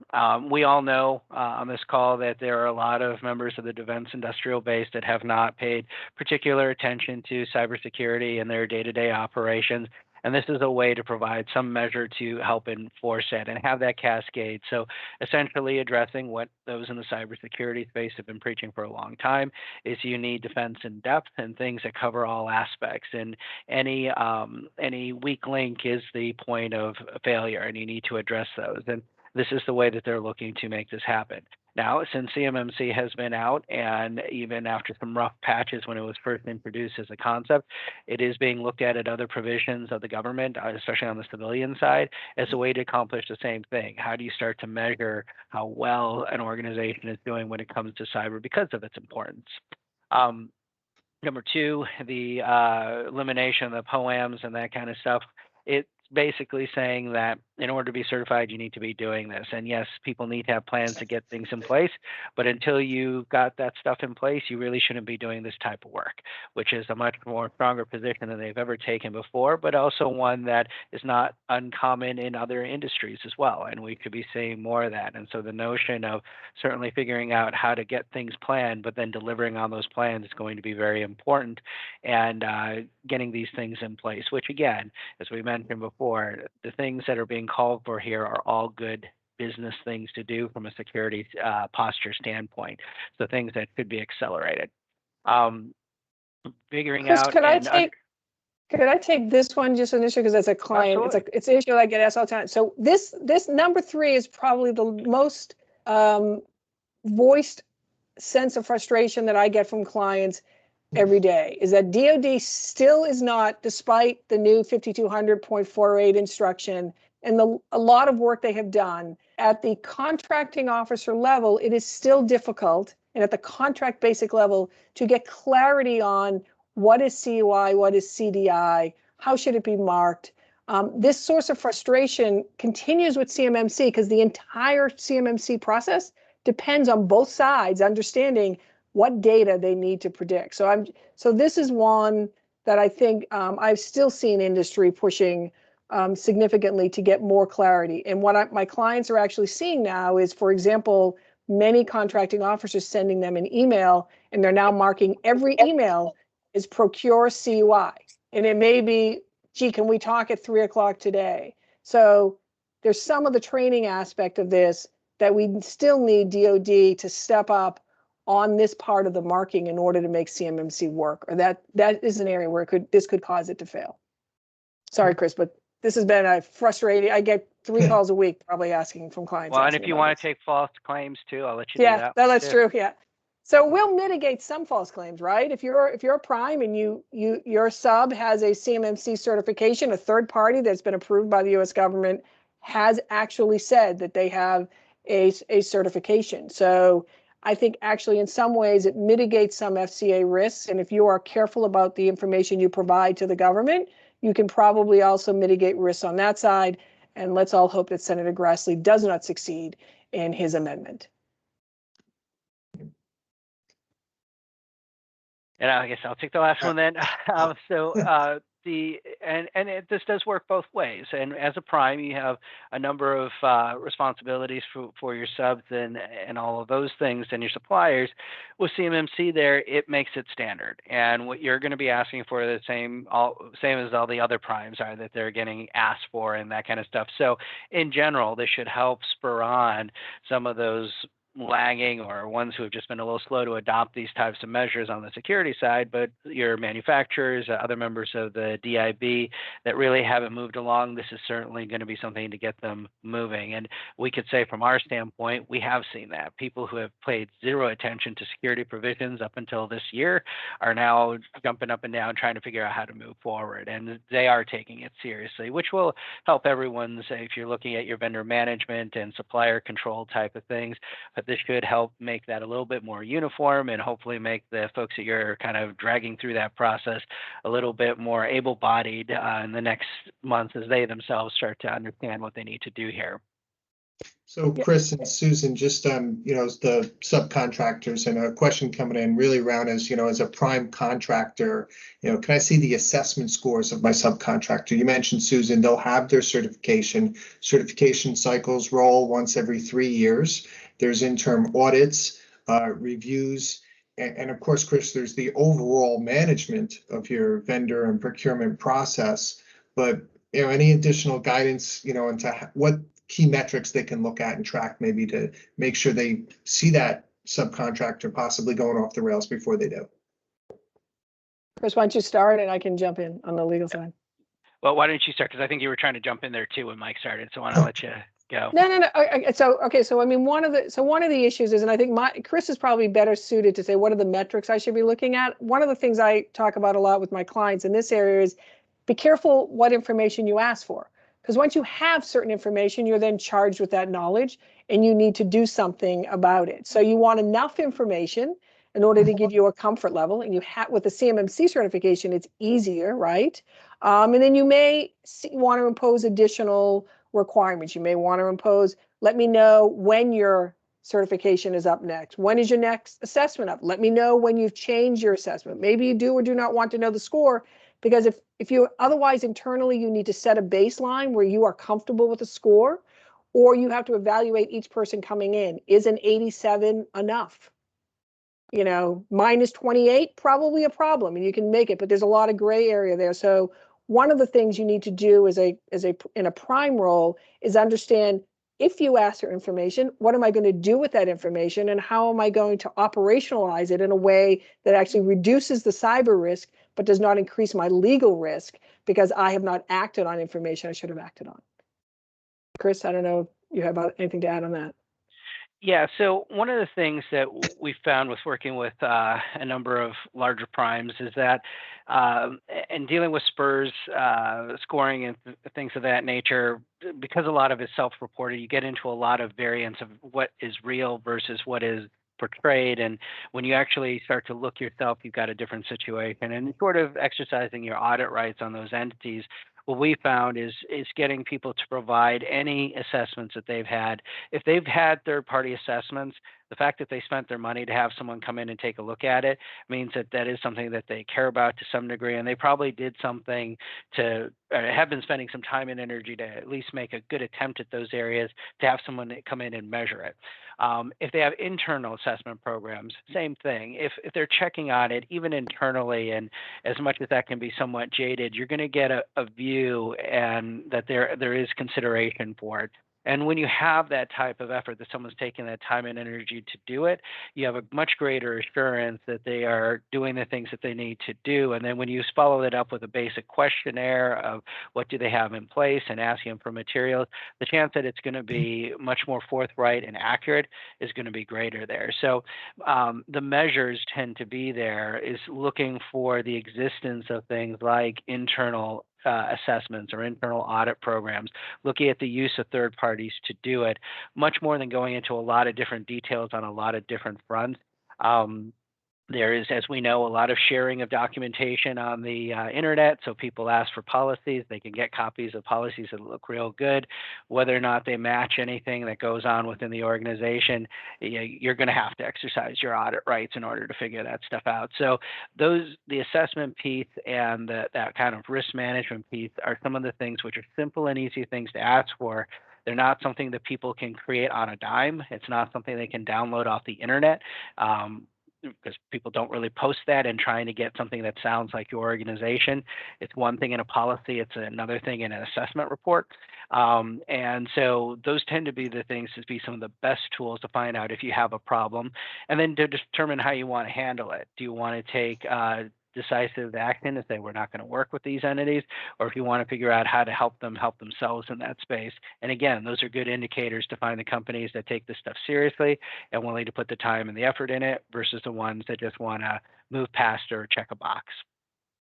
We all know on this call that there are a lot of members of the defense industrial base that have not paid particular attention to cybersecurity in their day-to-day operations. And this is a way to provide some measure to help enforce it and have that cascade. So essentially addressing what those in the cybersecurity space have been preaching for a long time is you need defense in depth and things that cover all aspects. And any weak link is the point of failure, and you need to address those. And this is the way that they're looking to make this happen. Now, since CMMC has been out, and even after some rough patches when it was first introduced as a concept, it is being looked at other provisions of the government, especially on the civilian side, as a way to accomplish the same thing. How do you start to measure how well an organization is doing when it comes to cyber because of its importance? Number two, the elimination of the POAMs and that kind of stuff. It's basically saying that in order to be certified, you need to be doing this. And yes, people need to have plans to get things in place, but until you've got that stuff in place, you really shouldn't be doing this type of work, which is a much more stronger position than they've ever taken before, but also one that is not uncommon in other industries as well. And we could be seeing more of that. And so the notion of certainly figuring out how to get things planned, but then delivering on those plans is going to be very important, and getting these things in place, which again, as we mentioned before, the things that are being called for here are all good business things to do from a security posture standpoint. So things that could be accelerated. Figuring Chris, out. Could I take this one just initially, because as a client, it's an issue I get asked all the time. So this number 3 is probably the most voiced sense of frustration that I get from clients. every day is that DoD still is not, despite the new 5200.48 instruction and a lot of work they have done at the contracting officer level, it is still difficult, and at the contract basic level, to get clarity on what is CUI, what is CDI, how should it be marked. This source of frustration continues with CMMC because the entire CMMC process depends on both sides understanding what data they need to predict. So this is one that I think I've still seen industry pushing significantly to get more clarity. And what my clients are actually seeing now is, for example, many contracting officers sending them an email, and they're now marking every email as procure CUI. And it may be, gee, can we talk at 3 o'clock today? So there's some of the training aspect of this that we still need DoD to step up on this part of the marking in order to make CMMC work, or that is an area where this could cause it to fail. Sorry, Chris, but this has been a frustrating. I get 3 calls a week probably asking from clients. Well, and if you want to take false claims too, I'll let you do that. Yeah, that's true. Yeah. So we'll mitigate some false claims, right? If you're a prime and your sub has a CMMC certification, a third party that's been approved by the U.S. government has actually said that they have a certification. So I think actually in some ways it mitigates some FCA risks. And if you are careful about the information you provide to the government, you can probably also mitigate risks on that side. And let's all hope that Senator Grassley does not succeed in his amendment. And I guess I'll take the last one then. This does work both ways. And as a prime, you have a number of responsibilities for your subs and all of those things and your suppliers. With CMMC there, it makes it standard. And what you're going to be asking for the same as all the other primes are that they're getting asked for and that kind of stuff. So in general, this should help spur on some of those lagging or ones who have just been a little slow to adopt these types of measures on the security side, but your manufacturers, other members of the DIB that really haven't moved along, this is certainly going to be something to get them moving. And we could say from our standpoint, we have seen that. People who have paid zero attention to security provisions up until this year are now jumping up and down trying to figure out how to move forward. And they are taking it seriously, which will help everyone, say, if you're looking at your vendor management and supplier control type of things. But this should help make that a little bit more uniform and hopefully make the folks that you're kind of dragging through that process a little bit more able-bodied in the next month as they themselves start to understand what they need to do here. So Chris and Susan, just the subcontractors, and a question coming in really around as as a prime contractor, can I see the assessment scores of my subcontractor? You mentioned, Susan, they'll have their certification. Certification cycles roll once every 3 years. There's interim audits, reviews, and of course, Chris, there's the overall management of your vendor and procurement process. But any additional guidance, into what key metrics they can look at and track, maybe to make sure they see that subcontractor possibly going off the rails before they do. Chris, why don't you start and I can jump in on the legal side? Well, why don't you start? Because I think you were trying to jump in there too when Mike started. So why don't I let you go? No. So I mean, one of the issues is, and I think Chris is probably better suited to say what are the metrics I should be looking at. One of the things I talk about a lot with my clients in this area is be careful what information you ask for. Because once you have certain information, you're then charged with that knowledge and you need to do something about it. So you want enough information in order to give you a comfort level. And with the CMMC certification, it's easier, right? And then you may want to impose additional requirements. You may want to impose, let me know when your certification is up next. When is your next assessment up? Let me know when you've changed your assessment. Maybe you do or do not want to know the score. Because if you otherwise internally, you need to set a baseline where you are comfortable with the score, or you have to evaluate each person coming in. Is an 87 enough? Minus 28, probably a problem, and you can make it, but there's a lot of gray area there. So one of the things you need to do in a prime role is understand, if you ask for information, what am I going to do with that information, and how am I going to operationalize it in a way that actually reduces the cyber risk, but does not increase my legal risk because I have not acted on information I should have acted on. Chris, I don't know if you have anything to add on that. Yeah, so one of the things that we found with working with a number of larger primes is that, and dealing with SPURS, scoring and things of that nature, because a lot of it's self-reported, you get into a lot of variance of what is real versus what is portrayed. And when you actually start to look yourself, you've got a different situation. And sort of exercising your audit rights on those entities, what we found is getting people to provide any assessments that they've had. If they've had third-party assessments, the fact that they spent their money to have someone come in and take a look at it means that that is something that they care about to some degree, and they probably did something to have been spending some time and energy to at least make a good attempt at those areas to have someone come in and measure it. If they have internal assessment programs, same thing. If they're checking on it, even internally, and as much as that can be somewhat jaded, you're going to get a view and that there is consideration for it. And when you have that type of effort, that someone's taking that time and energy to do it, you have a much greater assurance that they are doing the things that they need to do. And then when you follow it up with a basic questionnaire of what do they have in place and asking them for materials, the chance that it's going to be much more forthright and accurate is going to be greater there. So the measures tend to be there is looking for the existence of things like internal assessments or internal audit programs, looking at the use of third parties to do it, much more than going into a lot of different details on a lot of different fronts. There is, as we know, a lot of sharing of documentation on the internet. So people ask for policies. They can get copies of policies that look real good. Whether or not they match anything that goes on within the organization, you're going to have to exercise your audit rights in order to figure that stuff out. So the assessment piece and that kind of risk management piece are some of the things which are simple and easy things to ask for. They're not something that people can create on a dime. It's not something they can download off the internet. Because people don't really post that, and trying to get something that sounds like your organization. It's one thing in a policy, it's another thing in an assessment report. And so those tend to be the things to be some of the best tools to find out if you have a problem, and then to determine how you want to handle it. Do you want to take decisive action and say we're not going to work with these entities, or if you want to figure out how to help them help themselves in that space. And again, those are good indicators to find the companies that take this stuff seriously and willing to put the time and the effort in it versus the ones that just want to move past or check a box.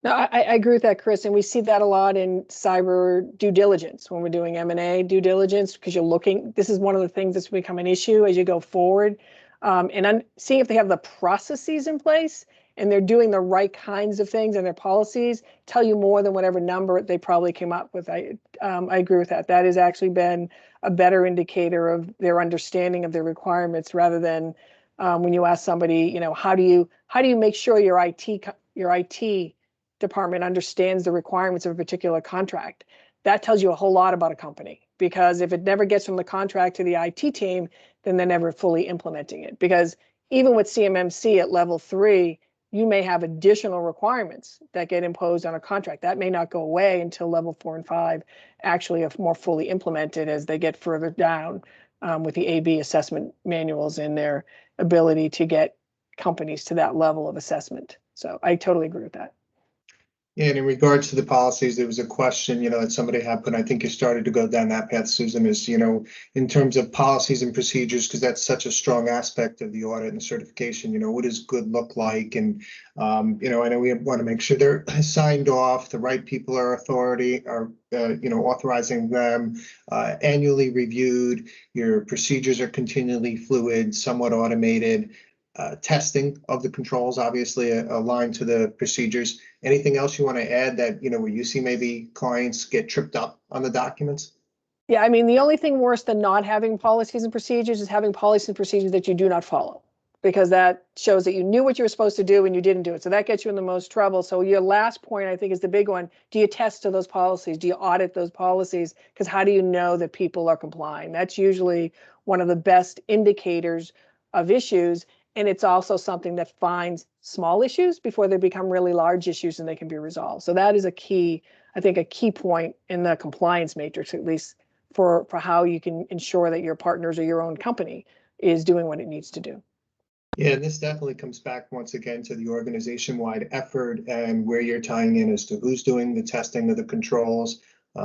No, I agree with that, Chris, and we see that a lot in cyber due diligence when we're doing M&A due diligence, because you're looking, this is one of the things that's become an issue as you go forward, and seeing if they have the processes in place and they're doing the right kinds of things, and their policies tell you more than whatever number they probably came up with. I agree with that. That has actually been a better indicator of their understanding of their requirements, rather than when you ask somebody, how do you make sure your IT department understands the requirements of a particular contract? That tells you a whole lot about a company, because if it never gets from the contract to the IT team, then they're never fully implementing it. Because even with CMMC at level 3, you may have additional requirements that get imposed on a contract. That may not go away until level 4 and 5 actually are more fully implemented as they get further down with the AB assessment manuals and their ability to get companies to that level of assessment. So I totally agree with that. Yeah, and in regards to the policies, there was a question, that somebody had put, and I think you started to go down that path, Susan, is, in terms of policies and procedures, because that's such a strong aspect of the audit and certification, what does good look like? And, I know we want to make sure they're signed off, the right people are authorizing them, annually reviewed, your procedures are continually fluid, somewhat automated. Testing of the controls, obviously aligned to the procedures. Anything else you want to add that, where you see maybe clients get tripped up on the documents? Yeah, I mean, the only thing worse than not having policies and procedures is having policies and procedures that you do not follow, because that shows that you knew what you were supposed to do and you didn't do it. So that gets you in the most trouble. So your last point, I think, is the big one. Do you test to those policies? Do you audit those policies? Because how do you know that people are complying? That's usually one of the best indicators of issues. And it's also something that finds small issues before they become really large issues and they can be resolved. So that is a key point in the compliance matrix, at least for how you can ensure that your partners or your own company is doing what it needs to do. Yeah, and this definitely comes back once again to the organization-wide effort and where you're tying in as to who's doing the testing of the controls,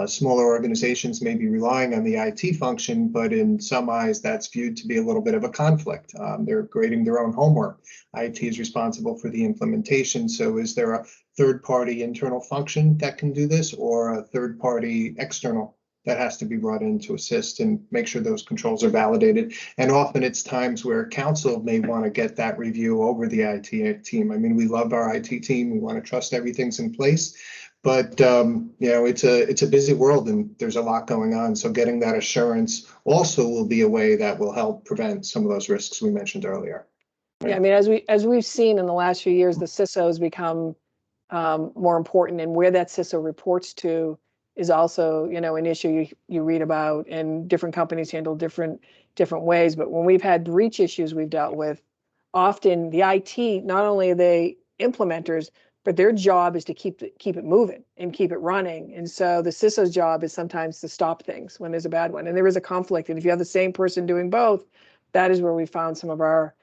Smaller organizations may be relying on the IT function, but in some eyes, that's viewed to be a little bit of a conflict. They're grading their own homework. IT is responsible for the implementation. So is there a third-party internal function that can do this, or a third-party external that has to be brought in to assist and make sure those controls are validated? And often it's times where council may want to get that review over the IT team. I mean, we love our IT team. We want to trust everything's in place. But it's a busy world and there's a lot going on. So getting that assurance also will be a way that will help prevent some of those risks we mentioned earlier. Yeah, I mean, as we've seen in the last few years, the CISO has become more important, and where that CISO reports to is also, an issue you read about, and different companies handle different ways. But when we've had breach issues we've dealt with, often the IT, not only are they implementers, but their job is to keep it moving and keep it running. And so the CISO's job is sometimes to stop things when there's a bad one. And there is a conflict. And if you have the same person doing both, that is where we found some of our,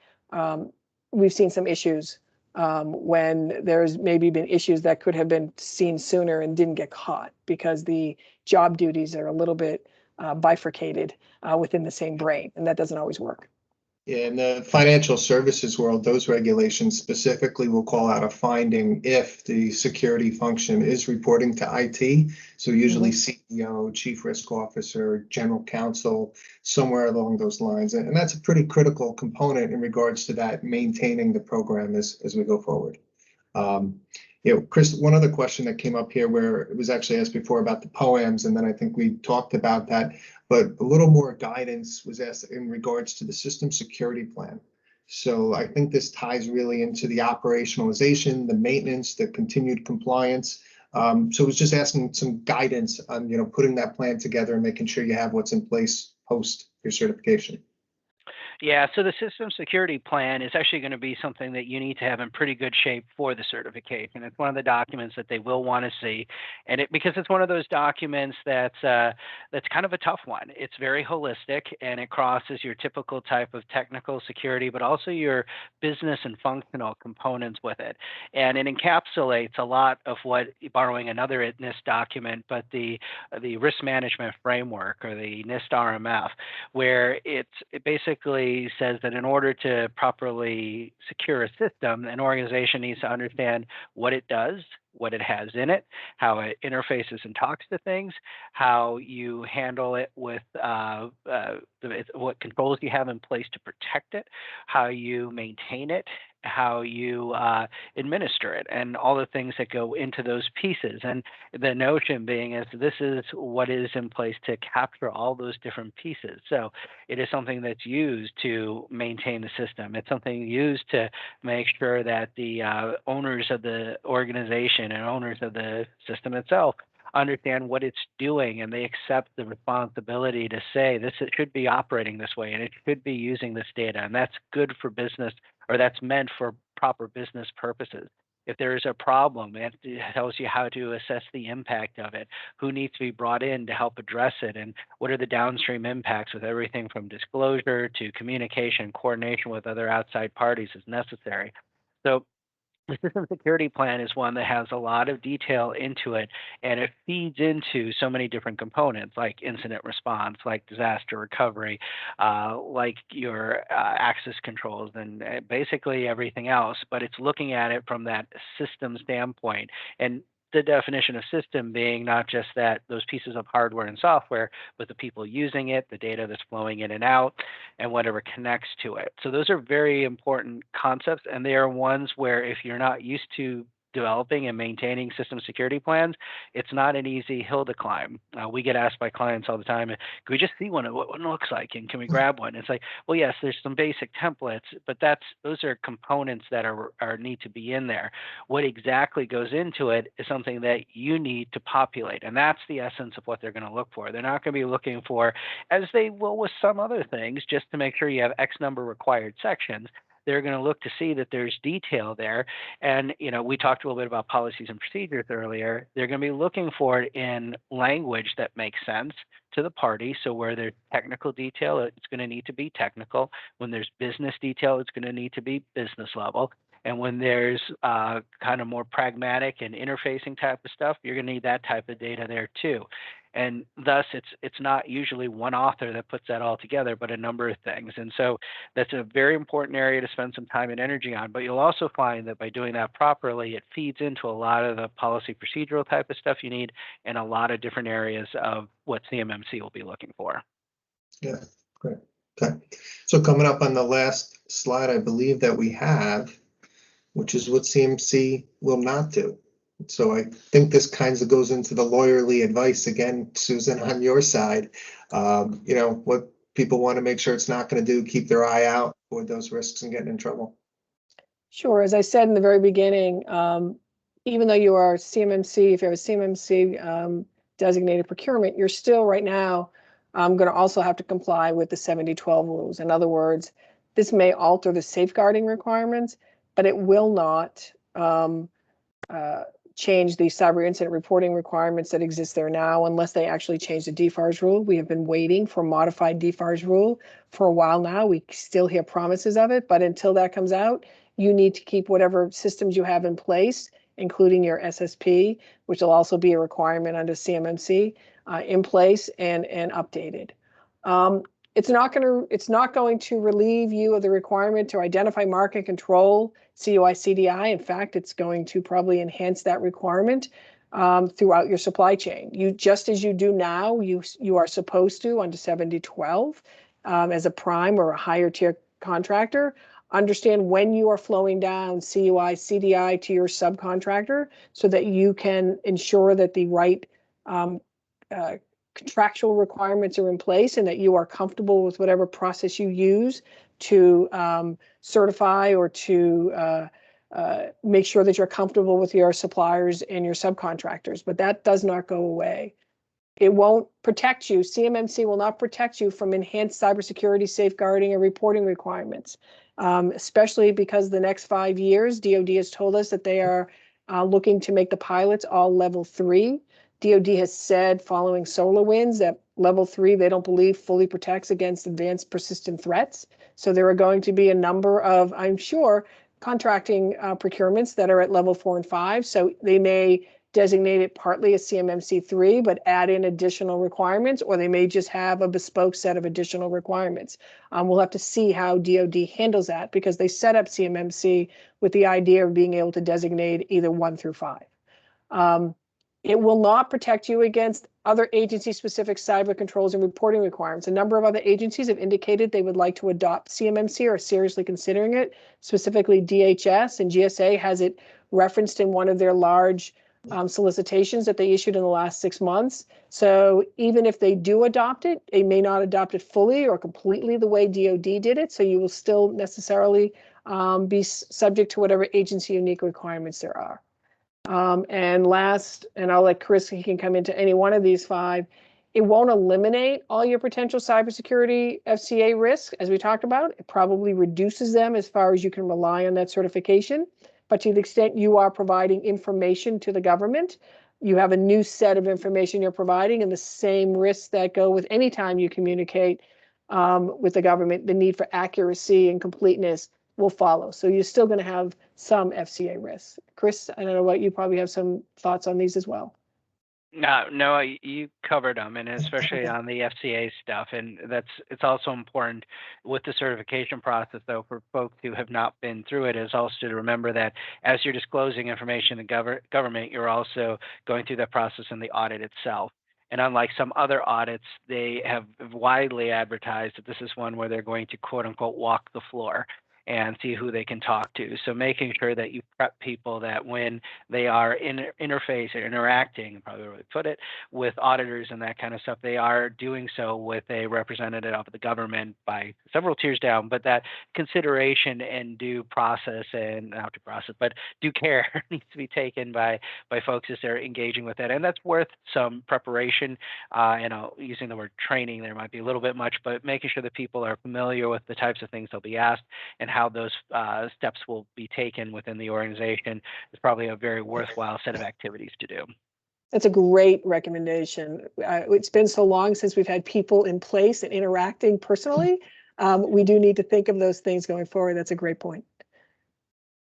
we've seen some issues when there's maybe been issues that could have been seen sooner and didn't get caught because the job duties are a little bit bifurcated within the same brain. And that doesn't always work. In the financial services world, those regulations specifically will call out a finding if the security function is reporting to IT. So usually CEO, chief risk officer, general counsel, somewhere along those lines. And that's a pretty critical component in regards to that maintaining the program as we go forward. Chris, one other question that came up here where it was actually asked before about the POAMs, and then I think we talked about that, but a little more guidance was asked in regards to the system security plan. So I think this ties really into the operationalization, the maintenance, the continued compliance. So it was just asking some guidance on, putting that plan together and making sure you have what's in place post your certification. Yeah, so the system security plan is actually going to be something that you need to have in pretty good shape for the certification. It's one of the documents that they will want to see, and because it's one of those documents that's kind of a tough one. It's very holistic, and it crosses your typical type of technical security, but also your business and functional components with it. And it encapsulates a lot of what, borrowing another NIST document, but the risk management framework, or the NIST RMF, where it basically says that in order to properly secure a system, an organization needs to understand what it does, what it has in it, how it interfaces and talks to things, how you handle it with what controls you have in place to protect it, how you maintain it, how you administer it, and all the things that go into those pieces. And the notion being is this is what is in place to capture all those different pieces. So it is something that's used to maintain the system. It's something used to make sure that the owners of the organization and owners of the system itself understand what it's doing, and they accept the responsibility to say it should be operating this way, and it should be using this data, and that's good for business, or that's meant for proper business purposes. If there is a problem, it tells you how to assess the impact of it, who needs to be brought in to help address it, and what are the downstream impacts with everything from disclosure to communication, coordination with other outside parties as necessary. So the system security plan is one that has a lot of detail into it, and it feeds into so many different components like incident response, like disaster recovery, like your access controls, and basically everything else. But it's looking at it from that system standpoint. And the definition of system being not just that those pieces of hardware and software, but the people using it, the data that's flowing in and out, and whatever connects to it. So those are very important concepts, and they are ones where if you're not used to developing and maintaining system security plans, it's not an easy hill to climb. We get asked by clients all the time, can we just see what one looks like, and can we grab one? It's like, well, yes, there's some basic templates, but those are components that are need to be in there. What exactly goes into it is something that you need to populate, and that's the essence of what they're going to look for. They're not going to be looking for, as they will with some other things, just to make sure you have X number required sections. They're going to look to see that there's detail there. And, we talked a little bit about policies and procedures earlier. They're going to be looking for it in language that makes sense to the party. So where there's technical detail, it's going to need to be technical. When there's business detail, it's going to need to be business level. And when there's kind of more pragmatic and interfacing type of stuff, you're going to need that type of data there too. And thus, it's not usually one author that puts that all together, but a number of things. And so that's a very important area to spend some time and energy on. But you'll also find that by doing that properly, it feeds into a lot of the policy procedural type of stuff you need and a lot of different areas of what CMMC will be looking for. Yeah, great. Okay. So coming up on the last slide, I believe that we have, which is what CMC will not do. So I think this kind of goes into the lawyerly advice again, Susan, on your side. You know, what people want to make sure it's not going to do, keep their eye out for those risks and getting in trouble. Sure. As I said in the very beginning, even though you are CMMC, if you have a CMMC designated procurement, you're still right now going to also have to comply with the 7012 rules. In other words, this may alter the safeguarding requirements, but it will not change the cyber incident reporting requirements that exist there now unless they actually change the DFARS rule. We have been waiting for a modified DFARS rule for a while now. We still hear promises of it, but until that comes out, you need to keep whatever systems you have in place, including your SSP, which will also be a requirement under CMMC, in place and updated. It's not going to relieve you of the requirement to identify, mark, and control CUI CDI. In fact, it's going to probably enhance that requirement throughout your supply chain. You, just as you do now, you are supposed to under 7012 as a prime or a higher tier contractor, understand when you are flowing down CUI CDI to your subcontractor so that you can ensure that the right contractual requirements are in place and that you are comfortable with whatever process you use to certify or to make sure that you're comfortable with your suppliers and your subcontractors. But that does not go away. It won't protect you. CMMC will not protect you from enhanced cybersecurity safeguarding and reporting requirements, especially because the next 5 years, DoD has told us that they are looking to make the pilots all level 3. DoD has said following SolarWinds that level 3, they don't believe fully protects against advanced persistent threats. So there are going to be a number of, I'm sure, contracting procurements that are at level 4 and 5. So they may designate it partly as CMMC 3, but add in additional requirements, or they may just have a bespoke set of additional requirements. We'll have to see how DoD handles that because they set up CMMC with the idea of being able to designate either 1 through 5. It will not protect you against other agency-specific cyber controls and reporting requirements. A number of other agencies have indicated they would like to adopt CMMC or are seriously considering it. Specifically, DHS and GSA has it referenced in one of their large solicitations that they issued in the last 6 months. So even if they do adopt it, they may not adopt it fully or completely the way DoD did it. So you will still necessarily be subject to whatever agency unique requirements there are. And last, and I'll let Chris, he can come into any one of these 5, it won't eliminate all your potential cybersecurity FCA risks, as we talked about. It probably reduces them as far as you can rely on that certification. But to the extent you are providing information to the government, you have a new set of information you're providing and the same risks that go with any time you communicate with the government, the need for accuracy and completeness will follow. So you're still going to have some FCA risks. Chris, I don't know what, you probably have some thoughts on these as well. No, you covered them, and especially on the FCA stuff. And it's also important with the certification process, though, for folks who have not been through it, is also to remember that as you're disclosing information to government, you're also going through that process in the audit itself. And unlike some other audits, they have widely advertised that this is one where they're going to, quote unquote, walk the floor and see who they can talk to. So making sure that you prep people that when they are interface or interacting, probably really put it, with auditors and that kind of stuff, they are doing so with a representative of the government by several tiers down, but that consideration and due process and not due process, but due care needs to be taken by folks as they're engaging with it. And that's worth some preparation. Using the word training there might be a little bit much, but making sure that people are familiar with the types of things they'll be asked and how those steps will be taken within the organization is probably a very worthwhile set of activities to do. That's a great recommendation. It's been so long since we've had people in place and interacting personally. We do need to think of those things going forward. That's a great point.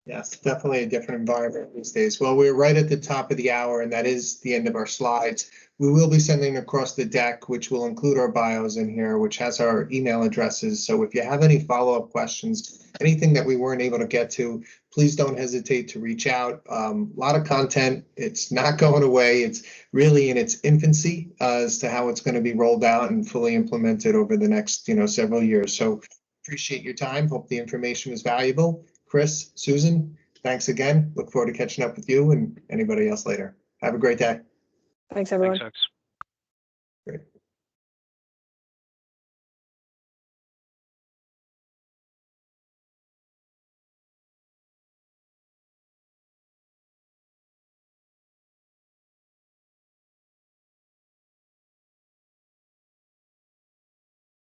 Yes, definitely a different environment these days. Well, we're right at the top of the hour, and that is the end of our slides. We will be sending across the deck, which will include our bios in here, which has our email addresses. So if you have any follow-up questions, anything that we weren't able to get to, please don't hesitate to reach out. A lot of content. It's not going away. It's really in its infancy as to how it's going to be rolled out and fully implemented over the next, several years. So appreciate your time. Hope the information was valuable. Chris, Susan, thanks again. Look forward to catching up with you and anybody else later. Have a great day. Thanks, everyone. Thanks, folks. Great.